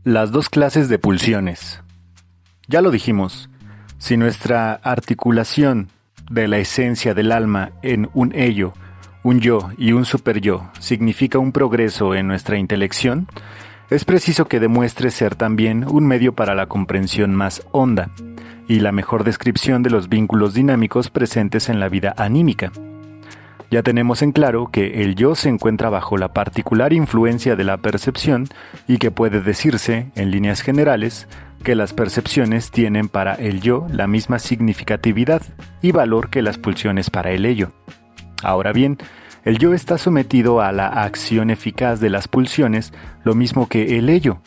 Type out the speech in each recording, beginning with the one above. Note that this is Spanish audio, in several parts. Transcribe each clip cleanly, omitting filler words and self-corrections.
Las dos clases de pulsiones. Ya lo dijimos, si nuestra articulación de la esencia del alma en un ello, un yo y un superyo significa un progreso en nuestra intelección, es preciso que demuestre ser también un medio para la comprensión más honda y la mejor descripción de los vínculos dinámicos presentes en la vida anímica. Ya tenemos en claro que el yo se encuentra bajo la particular influencia de la percepción y que puede decirse, en líneas generales, que las percepciones tienen para el yo la misma significatividad y valor que las pulsiones para el ello. Ahora bien, el yo está sometido a la acción eficaz de las pulsiones, lo mismo que el ello,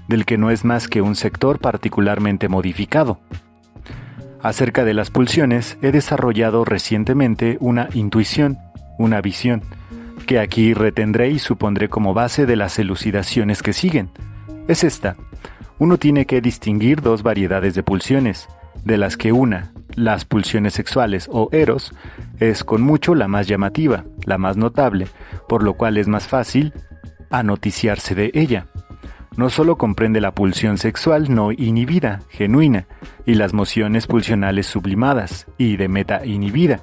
del que no es más que un sector particularmente modificado. Acerca de las pulsiones, he desarrollado recientemente una intuición, una visión, que aquí retendré y supondré como base de las elucidaciones que siguen. Es esta: uno tiene que distinguir dos variedades de pulsiones, de las que una, las pulsiones sexuales o eros, es con mucho la más llamativa, la más notable, por lo cual es más fácil anoticiarse de ella. No solo comprende la pulsión sexual no inhibida, genuina, y las mociones pulsionales sublimadas y de meta inhibida,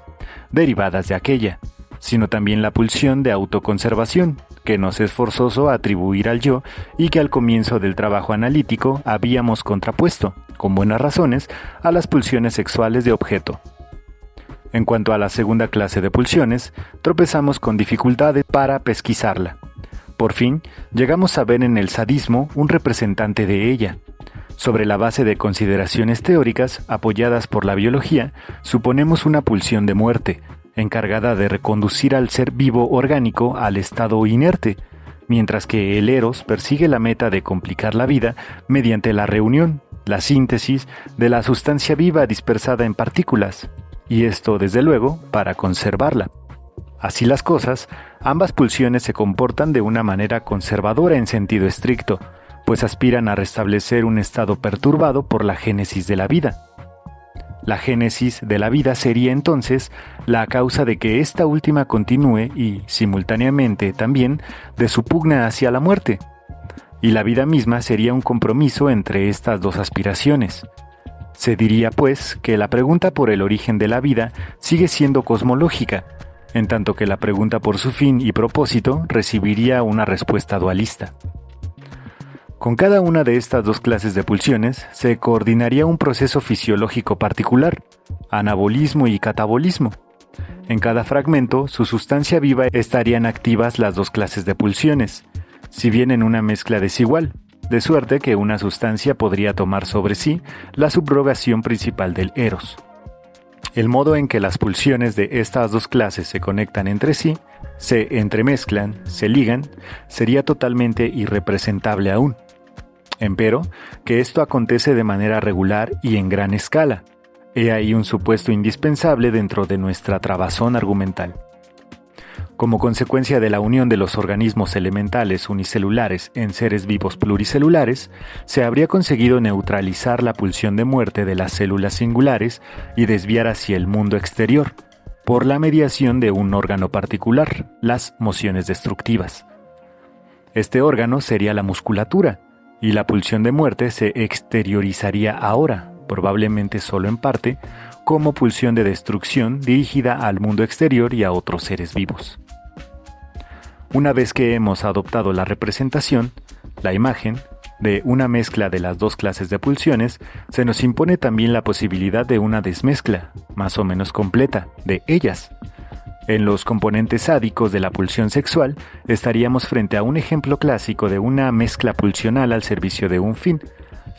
derivadas de aquella, sino también la pulsión de autoconservación, que nos es forzoso atribuir al yo y que al comienzo del trabajo analítico habíamos contrapuesto, con buenas razones, a las pulsiones sexuales de objeto. En cuanto a la segunda clase de pulsiones, tropezamos con dificultades para pesquisarla. Por fin, llegamos a ver en el sadismo un representante de ella. Sobre la base de consideraciones teóricas apoyadas por la biología, suponemos una pulsión de muerte, encargada de reconducir al ser vivo orgánico al estado inerte, mientras que el eros persigue la meta de complicar la vida mediante la reunión, la síntesis de la sustancia viva dispersada en partículas, y esto, desde luego, para conservarla. Así las cosas, ambas pulsiones se comportan de una manera conservadora en sentido estricto, pues aspiran a restablecer un estado perturbado por la génesis de la vida. La génesis de la vida sería entonces la causa de que esta última continúe y, simultáneamente también, de su pugna hacia la muerte. Y la vida misma sería un compromiso entre estas dos aspiraciones. Se diría, pues, que la pregunta por el origen de la vida sigue siendo cosmológica, en tanto que la pregunta por su fin y propósito recibiría una respuesta dualista. Con cada una de estas dos clases de pulsiones se coordinaría un proceso fisiológico particular, anabolismo y catabolismo. En cada fragmento, su sustancia viva estarían activas las dos clases de pulsiones, si bien en una mezcla desigual, de suerte que una sustancia podría tomar sobre sí la subrogación principal del eros. El modo en que las pulsiones de estas dos clases se conectan entre sí, se entremezclan, se ligan, sería totalmente irrepresentable aún. Empero, que esto acontece de manera regular y en gran escala. He ahí un supuesto indispensable dentro de nuestra trabazón argumental. Como consecuencia de la unión de los organismos elementales unicelulares en seres vivos pluricelulares, se habría conseguido neutralizar la pulsión de muerte de las células singulares y desviar hacia el mundo exterior, por la mediación de un órgano particular, las mociones destructivas. Este órgano sería la musculatura, y la pulsión de muerte se exteriorizaría ahora, probablemente solo en parte, como pulsión de destrucción dirigida al mundo exterior y a otros seres vivos. Una vez que hemos adoptado la representación, la imagen, de una mezcla de las dos clases de pulsiones, se nos impone también la posibilidad de una desmezcla, más o menos completa, de ellas. En los componentes sádicos de la pulsión sexual, estaríamos frente a un ejemplo clásico de una mezcla pulsional al servicio de un fin,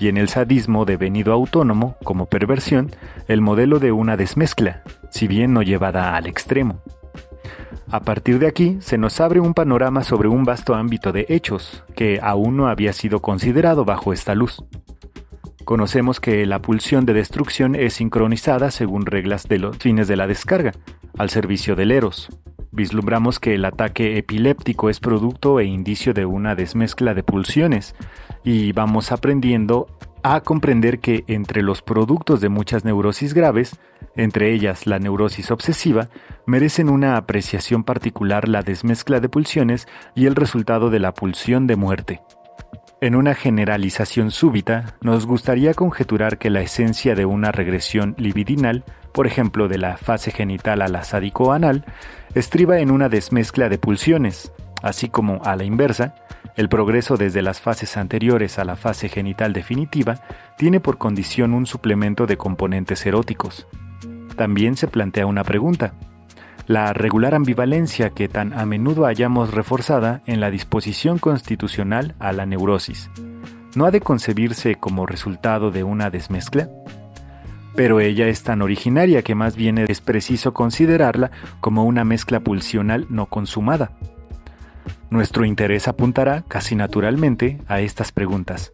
y en el sadismo devenido autónomo, como perversión, el modelo de una desmezcla, si bien no llevada al extremo. A partir de aquí, se nos abre un panorama sobre un vasto ámbito de hechos, que aún no había sido considerado bajo esta luz. Conocemos que la pulsión de destrucción es sincronizada según reglas de los fines de la descarga, al servicio del eros. Vislumbramos que el ataque epiléptico es producto e indicio de una desmezcla de pulsiones, y vamos aprendiendo a comprender que entre los productos de muchas neurosis graves, entre ellas la neurosis obsesiva, merecen una apreciación particular la desmezcla de pulsiones y el resultado de la pulsión de muerte. En una generalización súbita, nos gustaría conjeturar que la esencia de una regresión libidinal, por ejemplo de la fase genital a la sádico-anal, estriba en una desmezcla de pulsiones, así como, a la inversa, el progreso desde las fases anteriores a la fase genital definitiva tiene por condición un suplemento de componentes eróticos. También se plantea una pregunta: la regular ambivalencia que tan a menudo hallamos reforzada en la disposición constitucional a la neurosis, ¿no ha de concebirse como resultado de una desmezcla? Pero ella es tan originaria que más bien es preciso considerarla como una mezcla pulsional no consumada. Nuestro interés apuntará, casi naturalmente, a estas preguntas.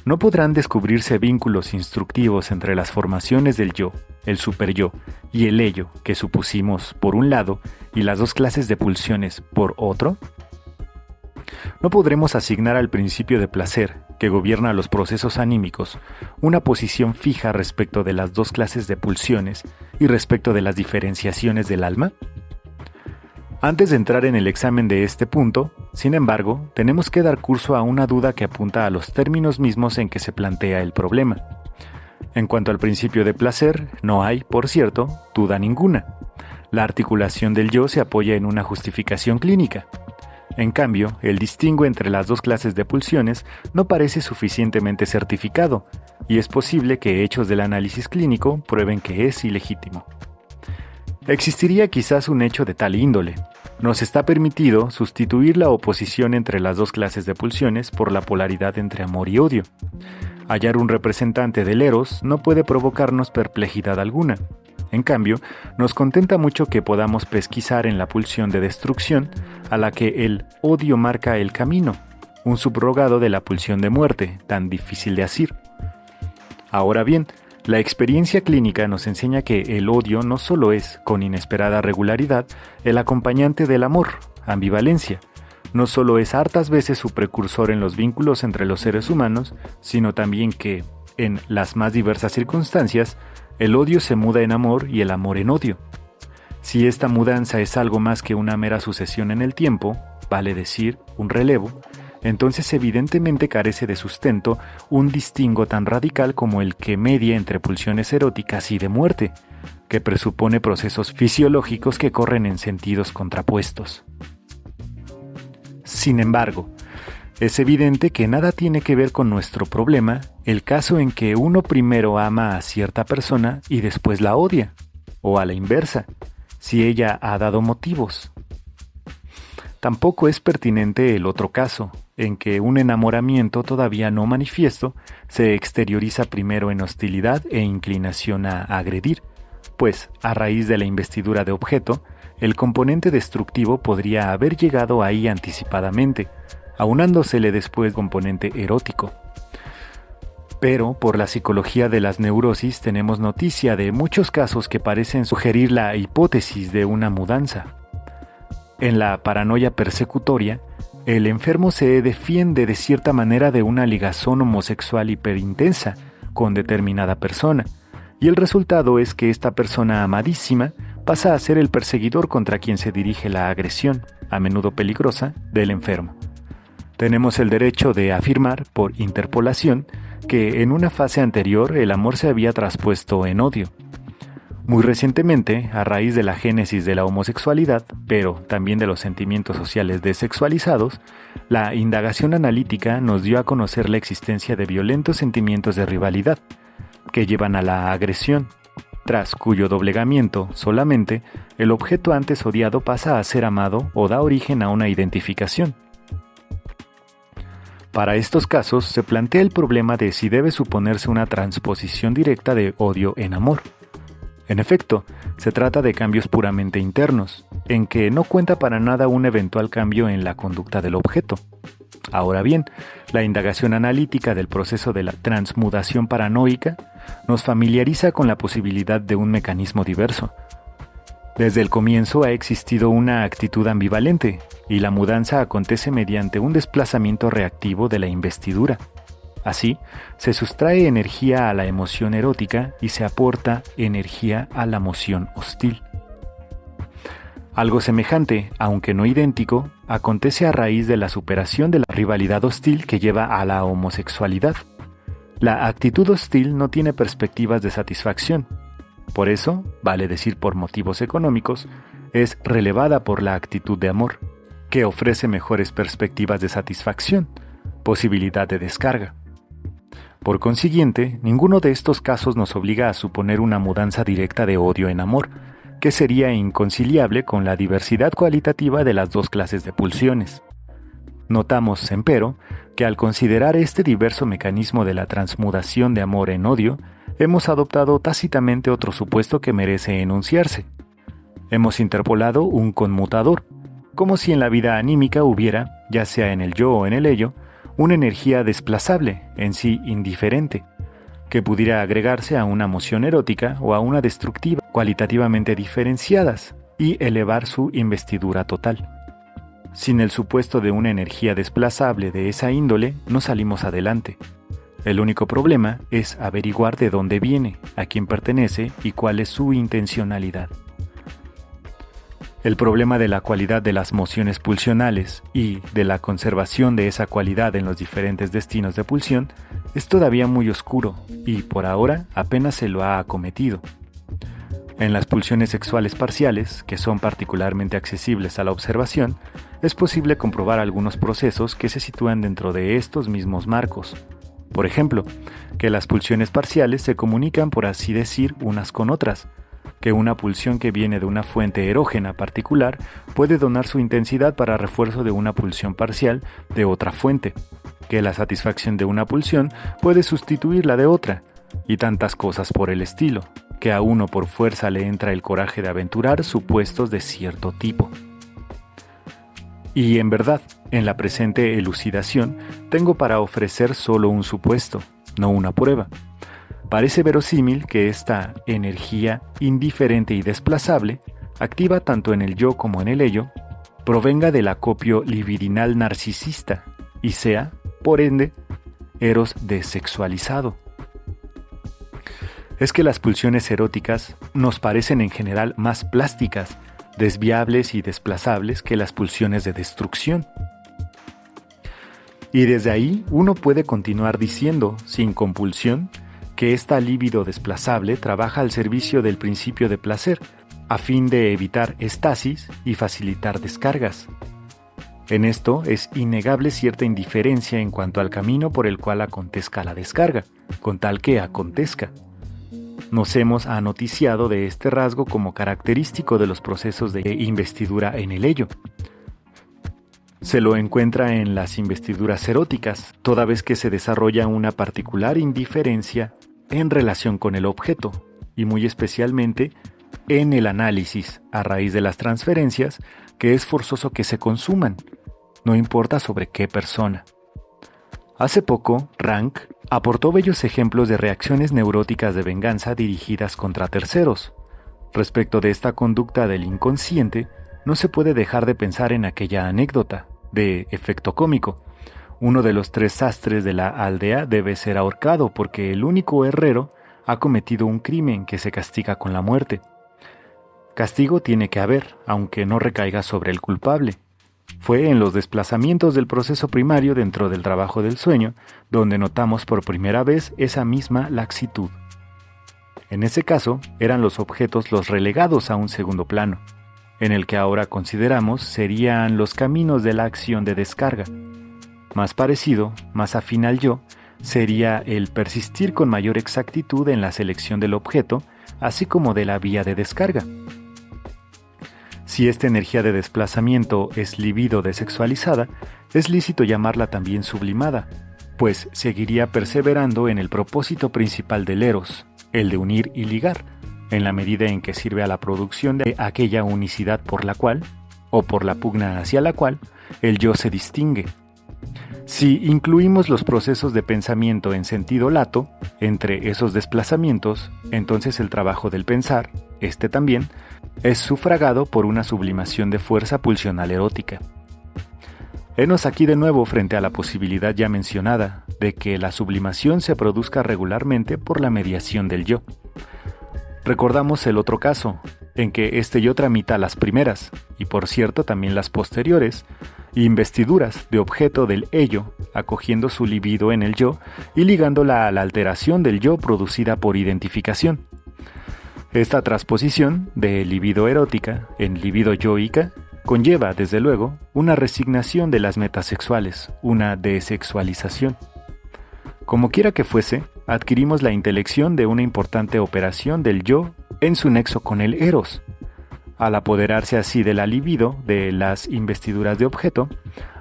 ¿No podrán descubrirse vínculos instructivos entre las formaciones del yo, el superyo y el ello que supusimos por un lado y las dos clases de pulsiones por otro? ¿No podremos asignar al principio de placer, que gobierna los procesos anímicos, una posición fija respecto de las dos clases de pulsiones y respecto de las diferenciaciones del alma? Antes de entrar en el examen de este punto, sin embargo, tenemos que dar curso a una duda que apunta a los términos mismos en que se plantea el problema. En cuanto al principio de placer, no hay, por cierto, duda ninguna. La articulación del yo se apoya en una justificación clínica. En cambio, el distingo entre las dos clases de pulsiones no parece suficientemente certificado, y es posible que hechos del análisis clínico prueben que es ilegítimo. Existiría quizás un hecho de tal índole. Nos está permitido sustituir la oposición entre las dos clases de pulsiones por la polaridad entre amor y odio. Hallar un representante del eros no puede provocarnos perplejidad alguna. En cambio, nos contenta mucho que podamos pesquisar en la pulsión de destrucción a la que el odio marca el camino, un subrogado de la pulsión de muerte, tan difícil de asir. Ahora bien, la experiencia clínica nos enseña que el odio no solo es, con inesperada regularidad, el acompañante del amor, ambivalencia, no solo es hartas veces su precursor en los vínculos entre los seres humanos, sino también que, en las más diversas circunstancias, el odio se muda en amor y el amor en odio. Si esta mudanza es algo más que una mera sucesión en el tiempo, vale decir, un relevo, entonces evidentemente carece de sustento un distingo tan radical como el que media entre pulsiones eróticas y de muerte, que presupone procesos fisiológicos que corren en sentidos contrapuestos. Sin embargo, es evidente que nada tiene que ver con nuestro problema el caso en que uno primero ama a cierta persona y después la odia, o a la inversa, si ella ha dado motivos. Tampoco es pertinente el otro caso, en que un enamoramiento todavía no manifiesto se exterioriza primero en hostilidad e inclinación a agredir, pues, a raíz de la investidura de objeto, el componente destructivo podría haber llegado ahí anticipadamente, aunándosele después componente erótico. Pero, por la psicología de las neurosis, tenemos noticia de muchos casos que parecen sugerir la hipótesis de una mudanza. En la paranoia persecutoria, el enfermo se defiende de cierta manera de una ligazón homosexual hiperintensa con determinada persona, y el resultado es que esta persona amadísima pasa a ser el perseguidor contra quien se dirige la agresión, a menudo peligrosa, del enfermo. Tenemos el derecho de afirmar, por interpolación, que en una fase anterior el amor se había traspuesto en odio. Muy recientemente, a raíz de la génesis de la homosexualidad, pero también de los sentimientos sociales desexualizados, la indagación analítica nos dio a conocer la existencia de violentos sentimientos de rivalidad, que llevan a la agresión, tras cuyo doblegamiento solamente el objeto antes odiado pasa a ser amado o da origen a una identificación. Para estos casos se plantea el problema de si debe suponerse una transposición directa de odio en amor. En efecto, se trata de cambios puramente internos, en que no cuenta para nada un eventual cambio en la conducta del objeto. Ahora bien, la indagación analítica del proceso de la transmudación paranoica nos familiariza con la posibilidad de un mecanismo diverso. Desde el comienzo ha existido una actitud ambivalente, y la mudanza acontece mediante un desplazamiento reactivo de la investidura. Así, se sustrae energía a la emoción erótica y se aporta energía a la emoción hostil. Algo semejante, aunque no idéntico, acontece a raíz de la superación de la rivalidad hostil que lleva a la homosexualidad. La actitud hostil no tiene perspectivas de satisfacción. Por eso, vale decir por motivos económicos, es relevada por la actitud de amor, que ofrece mejores perspectivas de satisfacción, posibilidad de descarga. Por consiguiente, ninguno de estos casos nos obliga a suponer una mudanza directa de odio en amor, que sería inconciliable con la diversidad cualitativa de las dos clases de pulsiones. Notamos, empero, que al considerar este diverso mecanismo de la transmutación de amor en odio, hemos adoptado tácitamente otro supuesto que merece enunciarse. Hemos interpolado un conmutador, como si en la vida anímica hubiera, ya sea en el yo o en el ello, una energía desplazable, en sí indiferente, que pudiera agregarse a una moción erótica o a una destructiva cualitativamente diferenciadas y elevar su investidura total. Sin el supuesto de una energía desplazable de esa índole, no salimos adelante. El único problema es averiguar de dónde viene, a quién pertenece y cuál es su intencionalidad. El problema de la cualidad de las mociones pulsionales y de la conservación de esa cualidad en los diferentes destinos de pulsión es todavía muy oscuro y, por ahora, apenas se lo ha acometido. En las pulsiones sexuales parciales, que son particularmente accesibles a la observación, es posible comprobar algunos procesos que se sitúan dentro de estos mismos marcos. Por ejemplo, que las pulsiones parciales se comunican, por así decir, unas con otras, que una pulsión que viene de una fuente erógena particular puede donar su intensidad para refuerzo de una pulsión parcial de otra fuente, que la satisfacción de una pulsión puede sustituir la de otra, y tantas cosas por el estilo, que a uno por fuerza le entra el coraje de aventurar supuestos de cierto tipo. Y en verdad, en la presente elucidación, tengo para ofrecer solo un supuesto, no una prueba. Parece verosímil que esta energía indiferente y desplazable, activa tanto en el yo como en el ello, provenga del acopio libidinal narcisista y sea, por ende, eros desexualizado. Es que las pulsiones eróticas nos parecen en general más plásticas, desviables y desplazables que las pulsiones de destrucción. Y desde ahí uno puede continuar diciendo, sin compulsión, que esta libido desplazable trabaja al servicio del principio de placer, a fin de evitar estasis y facilitar descargas. En esto es innegable cierta indiferencia en cuanto al camino por el cual acontezca la descarga, con tal que acontezca. Nos hemos anoticiado de este rasgo como característico de los procesos de investidura en el ello. Se lo encuentra en las investiduras eróticas, toda vez que se desarrolla una particular indiferencia en relación con el objeto, y muy especialmente en el análisis, a raíz de las transferencias, que es forzoso que se consuman, no importa sobre qué persona. Hace poco, Rank aportó bellos ejemplos de reacciones neuróticas de venganza dirigidas contra terceros. Respecto de esta conducta del inconsciente, no se puede dejar de pensar en aquella anécdota, de efecto cómico. Uno de los 3 sastres de la aldea debe ser ahorcado porque el único herrero ha cometido un crimen que se castiga con la muerte. Castigo tiene que haber, aunque no recaiga sobre el culpable. Fue en los desplazamientos del proceso primario dentro del trabajo del sueño donde notamos por primera vez esa misma laxitud. En ese caso, eran los objetos los relegados a un segundo plano, en el que ahora consideramos serían los caminos de la acción de descarga. Más parecido, más afín al yo, sería el persistir con mayor exactitud en la selección del objeto, así como de la vía de descarga. Si esta energía de desplazamiento es libido desexualizada, es lícito llamarla también sublimada, pues seguiría perseverando en el propósito principal del eros, el de unir y ligar, en la medida en que sirve a la producción de aquella unicidad por la cual, o por la pugna hacia la cual, el yo se distingue. Si incluimos los procesos de pensamiento en sentido lato, entre esos desplazamientos, entonces el trabajo del pensar, este también, es sufragado por una sublimación de fuerza pulsional erótica. Henos aquí de nuevo frente a la posibilidad ya mencionada de que la sublimación se produzca regularmente por la mediación del yo. Recordamos el otro caso, en que este yo tramita las primeras, y por cierto también las posteriores, investiduras de objeto del ello, acogiendo su libido en el yo y ligándola a la alteración del yo producida por identificación. Esta transposición de libido erótica en libido yoica conlleva, desde luego, una resignación de las metas sexuales, una desexualización. Como quiera que fuese, adquirimos la intelección de una importante operación del yo en su nexo con el eros. Al apoderarse así de la libido, de las investiduras de objeto,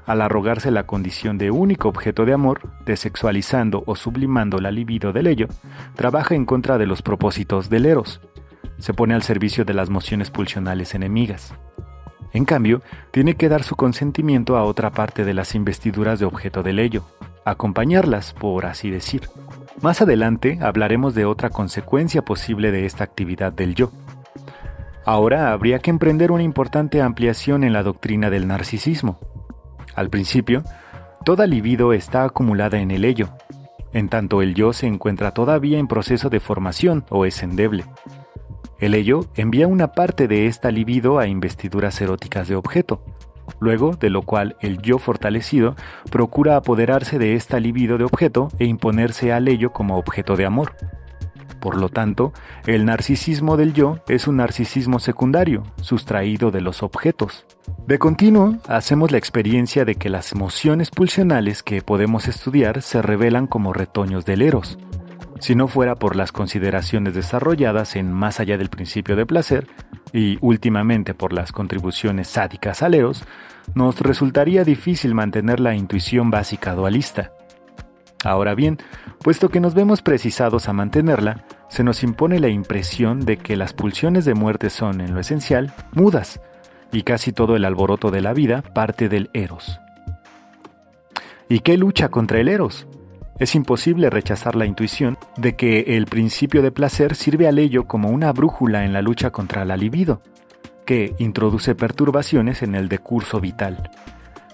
al arrogarse la condición de único objeto de amor, desexualizando o sublimando la libido del ello, trabaja en contra de los propósitos del eros. Se pone al servicio de las mociones pulsionales enemigas. En cambio, tiene que dar su consentimiento a otra parte de las investiduras de objeto del ello, acompañarlas, por así decir. Más adelante hablaremos de otra consecuencia posible de esta actividad del yo. Ahora habría que emprender una importante ampliación en la doctrina del narcisismo. Al principio, toda libido está acumulada en el ello, en tanto el yo se encuentra todavía en proceso de formación o es endeble. El ello envía una parte de esta libido a investiduras eróticas de objeto, luego de lo cual el yo fortalecido procura apoderarse de esta libido de objeto e imponerse al ello como objeto de amor. Por lo tanto, el narcisismo del yo es un narcisismo secundario, sustraído de los objetos. De continuo, hacemos la experiencia de que las emociones pulsionales que podemos estudiar se revelan como retoños del eros. Si no fuera por las consideraciones desarrolladas en Más allá del principio de placer, y últimamente por las contribuciones sádicas al eros, nos resultaría difícil mantener la intuición básica dualista. Ahora bien, puesto que nos vemos precisados a mantenerla, se nos impone la impresión de que las pulsiones de muerte son, en lo esencial, mudas, y casi todo el alboroto de la vida parte del eros. ¿Y qué lucha contra el eros? Es imposible rechazar la intuición de que el principio de placer sirve al ello como una brújula en la lucha contra la libido, que introduce perturbaciones en el decurso vital.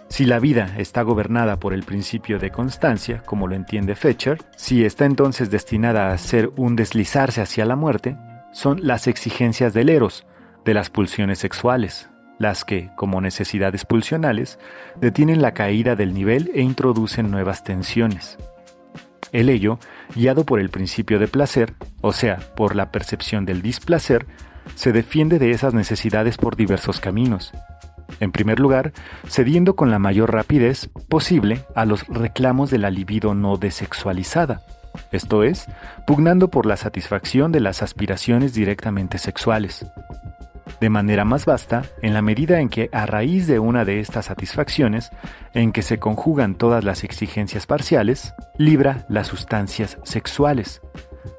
Si la vida está gobernada por el principio de constancia, como lo entiende Fetcher, si está entonces destinada a ser un deslizarse hacia la muerte, son las exigencias del eros, de las pulsiones sexuales, las que, como necesidades pulsionales, detienen la caída del nivel e introducen nuevas tensiones. El ello, guiado por el principio de placer, o sea, por la percepción del displacer, se defiende de esas necesidades por diversos caminos. En primer lugar, cediendo con la mayor rapidez posible a los reclamos de la libido no desexualizada, esto es, pugnando por la satisfacción de las aspiraciones directamente sexuales. De manera más vasta, en la medida en que a raíz de una de estas satisfacciones, en que se conjugan todas las exigencias parciales, libra las sustancias sexuales,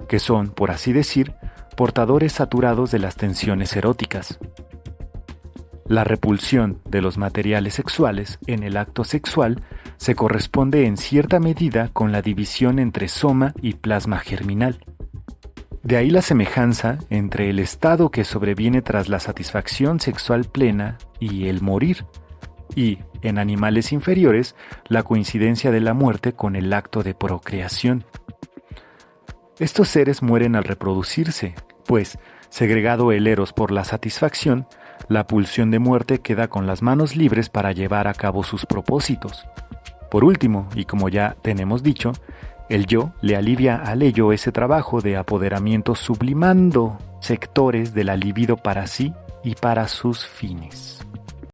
que son, por así decir, portadores saturados de las tensiones eróticas. La repulsión de los materiales sexuales en el acto sexual se corresponde en cierta medida con la división entre soma y plasma germinal. De ahí la semejanza entre el estado que sobreviene tras la satisfacción sexual plena y el morir, y, en animales inferiores, la coincidencia de la muerte con el acto de procreación. Estos seres mueren al reproducirse, pues, segregado el eros por la satisfacción, la pulsión de muerte queda con las manos libres para llevar a cabo sus propósitos. Por último, y como ya tenemos dicho, el yo le alivia al ello ese trabajo de apoderamiento sublimando sectores de la libido para sí y para sus fines.